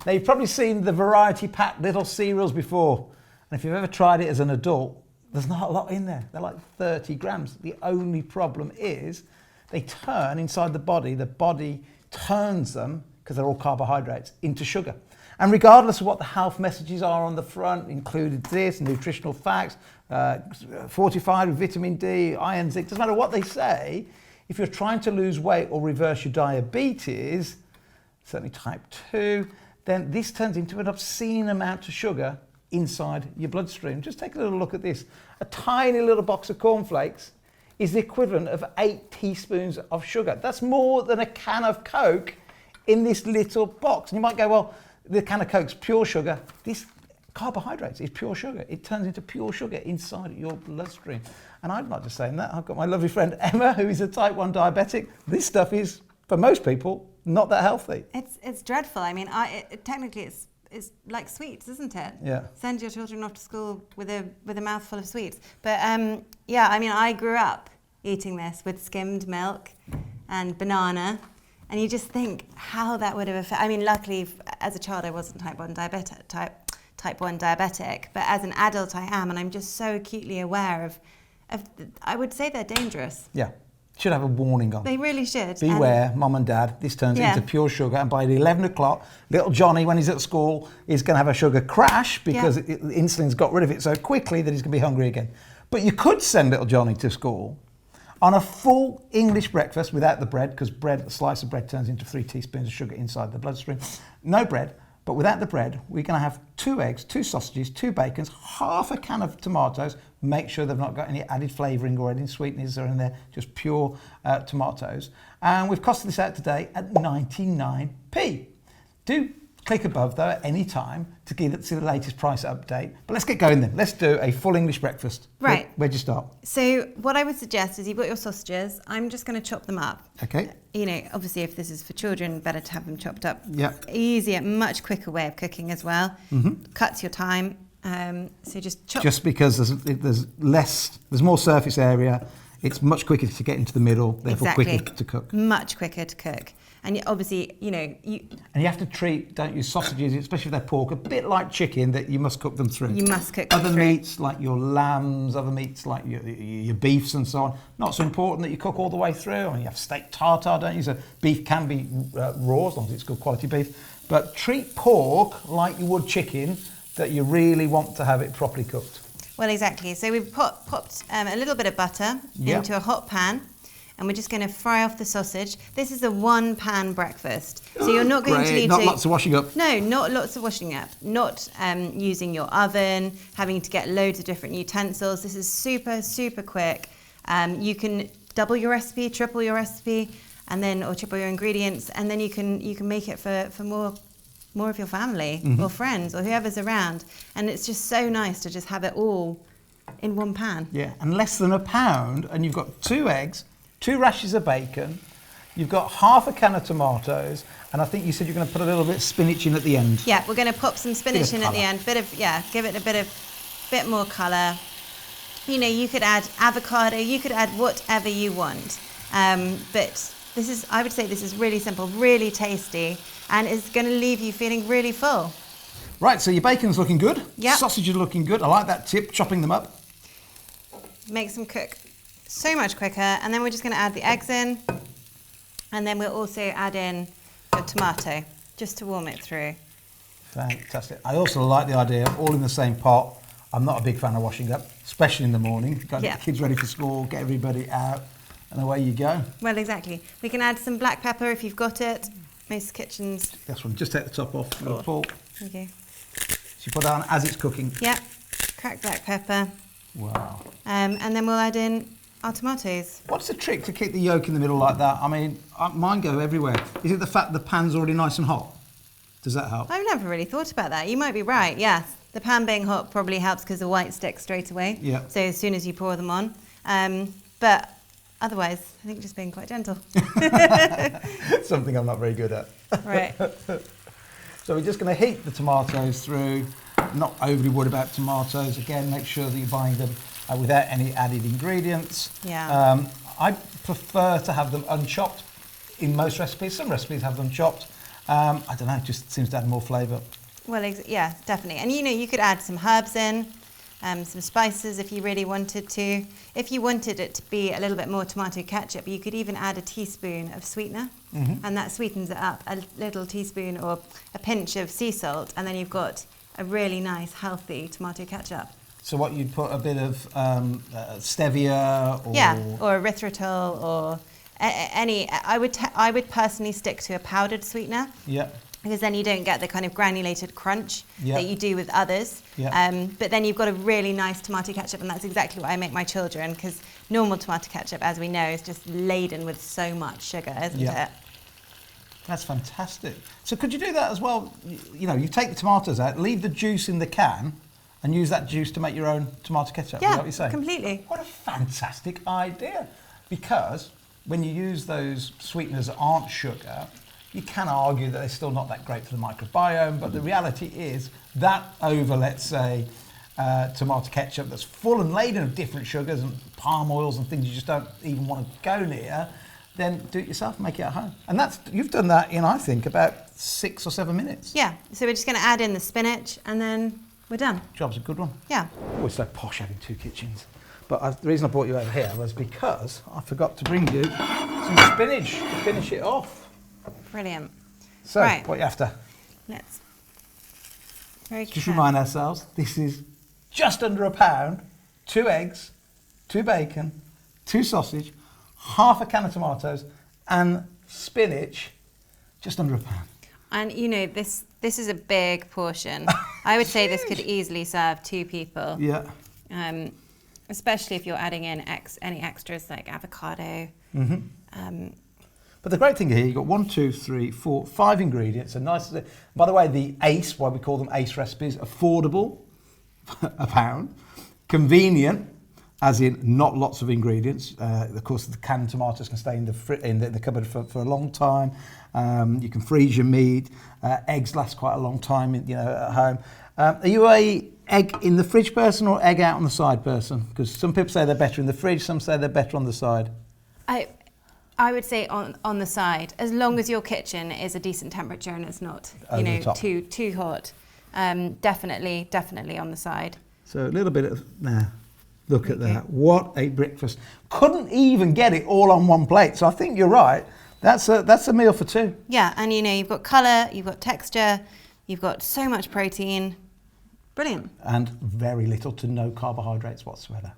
Now, you've probably seen the variety pack little cereals before. And if you've ever tried it as an adult, there's not a lot in there. They're like 30 grams. The only problem is they turn inside the body turns them, because they're all carbohydrates, into sugar. And regardless of what the health messages are on the front, included this, nutritional facts, fortified with vitamin D, iron, zinc, doesn't matter what they say, if you're trying to lose weight or reverse your diabetes, certainly type 2, then this turns into an obscene amount of sugar inside your bloodstream. Just take a little look at this. A tiny little box of cornflakes is the equivalent of 8 teaspoons of sugar. That's more than a can of Coke in this little box. And you might go, well, the can of Coke's pure sugar. This carbohydrates is pure sugar. It turns into pure sugar inside your bloodstream. And I'm not just saying that. I've got my lovely friend Emma, who is a type 1 diabetic. This stuff is, for most people, not that healthy. It's dreadful. I mean, technically it's like sweets, isn't it? Yeah. Send your children off to school with a mouthful of sweets. But yeah, I mean, I grew up eating this with skimmed milk and banana. And you just think how that would have affected. I mean, luckily, as a child, I wasn't type 1 diabetic, but as an adult, I am, and I'm just so acutely aware of I would say they're dangerous. Yeah, should have a warning on. They really should. Beware, mum and dad, this turns into pure sugar, and by 11 o'clock, little Johnny, when he's at school, is going to have a sugar crash because insulin's got rid of it so quickly that he's going to be hungry again. But you could send little Johnny to school on a full English breakfast without the bread, because a slice of bread turns into 3 teaspoons of sugar inside the bloodstream. No bread, but without the bread, we're going to have 2 eggs, 2 sausages, 2 bacons, half a can of tomatoes. Make sure they've not got any added flavouring or any sweeteners are in there, just pure tomatoes. And we've costed this out today at 99p. Do click above, though, at any time to see the latest price update. But let's get going then. Let's do a full English breakfast. Right. Where'd you start? So what I would suggest is you've got your sausages. I'm just going to chop them up. Okay. You know, obviously if this is for children, better to have them chopped up. Yeah. Easier, much quicker way of cooking as well. Mm-hmm. Cuts your time. So just chop. Just because there's more surface area, it's much quicker to get into the middle, therefore quicker to cook. Much quicker to cook. And obviously, you know... And you have to treat, don't you, sausages, especially if they're pork, a bit like chicken, that you must cook them through. You must cook them through. Other meats, like your lambs, other meats, like your beefs and so on, not so important that you cook all the way through. I mean, you have steak tartare, don't you? So beef can be raw, as long as it's good quality beef. But treat pork like you would chicken, that you really want to have it properly cooked. Well, exactly. So we've popped a little bit of butter into a hot pan. And we're just going to fry off the sausage. This is a 1-pan breakfast. So you're not going to need not lots of washing up. No, not lots of washing up. Not using your oven, having to get loads of different utensils. This is super, super quick. You can double your recipe, triple your recipe, or triple your ingredients, and then you can make it for more of your family or friends or whoever's around. And it's just so nice to just have it all in 1 pan. Yeah, and less than £1, and you've got 2 eggs, 2 rashers of bacon, you've got half a can of tomatoes, and I think you said you're going to put a little bit of spinach in at the end. Yeah, we're going to pop some spinach in at the end. Give it a bit more colour. You know, you could add avocado, you could add whatever you want. But I would say this is really simple, really tasty, and it's going to leave you feeling really full. Right, so your bacon's looking good. Yep. Sausage is looking good. I like that tip, chopping them up. Makes them cook so much quicker, and then we're just going to add the eggs in, and then we'll also add in the tomato just to warm it through. Fantastic. I also like the idea of all in the same pot. I'm not a big fan of washing up, especially in the morning. Got to get the kids ready for school, get everybody out, and away you go. Well, exactly. We can add some black pepper if you've got it. Most kitchens. This one, just take the top off. Paul. Okay. So you put that on as it's cooking. Yep. Cracked black pepper. Wow. And then we'll add in our tomatoes. What's the trick to keep the yolk in the middle like that? I mean, mine go everywhere. Is it the fact the pan's already nice and hot? Does that help? I've never really thought about that. You might be right, yes. The pan being hot probably helps because the white sticks straight away. Yeah. So as soon as you pour them on. But otherwise, I think just being quite gentle. Something I'm not very good at. Right. So we're just going to heat the tomatoes through. Not overly worried about tomatoes. Again, make sure that you're buying them without any added ingredients. Yeah. I prefer to have them unchopped in most recipes. Some recipes have them chopped. I don't know, it just seems to add more flavour. Well, yeah, definitely. And you could add some herbs in, some spices if you really wanted to. If you wanted it to be a little bit more tomato ketchup, you could even add a teaspoon of sweetener, and that sweetens it up, a little teaspoon or a pinch of sea salt, and then you've got a really nice, healthy tomato ketchup. So what, you'd put a bit of stevia or... Yeah, or erythritol or any... I would personally stick to a powdered sweetener. Yeah. Because then you don't get the kind of granulated crunch Yeah. that you do with others. Yeah. But then you've got a really nice tomato ketchup, and that's exactly what I make my children, because normal tomato ketchup, as we know, is just laden with so much sugar, isn't Yeah. it? That's fantastic. So could you do that as well? You know, you take the tomatoes out, leave the juice in the can, and use that juice to make your own tomato ketchup. Is that Yeah, what you're saying? completely. What a fantastic idea. Because when you use those sweeteners that aren't sugar, you can argue that they're still not that great for the microbiome, but the reality is that over, let's say, tomato ketchup that's full and laden of different sugars and palm oils and things you just don't even want to go near, then do it yourself, make it at home. And you've done that in, I think, about 6 or 7 minutes. Yeah, so we're just going to add in the spinach, and then we're done. Job's a good one. Yeah. Always so posh having 2 kitchens. But the reason I brought you over here was because I forgot to bring you some spinach to finish it off. Brilliant. So, Right. what are you after? Let's very Just careful. remind ourselves, this is just under a pound, 2 eggs, 2 bacon, 2 sausage, half a can of tomatoes, and spinach, just under a pound. And this is a big portion. I would say this could easily serve 2 people. Yeah. Especially if you're adding in any extras like avocado. But the great thing here, you've got 1, 2, 3, 4, 5 ingredients. And nice. By the way, the ACE, why we call them ACE recipes, affordable, a pound, convenient, as in not lots of ingredients. Of course, the canned tomatoes can stay in the cupboard for a long time. You can freeze your meat. Eggs last quite a long time, at home. Are you a egg in the fridge person or egg out on the side person? Because some people say they're better in the fridge, some say they're better on the side. I would say on the side, as long as your kitchen is a decent temperature and it's not, Over the top. too hot. Definitely on the side. So a little bit of look at that. What a breakfast! Couldn't even get it all on one plate. So I think you're right. That's a meal for 2. Yeah, and you've got colour, you've got texture, you've got so much protein. Brilliant. And very little to no carbohydrates whatsoever.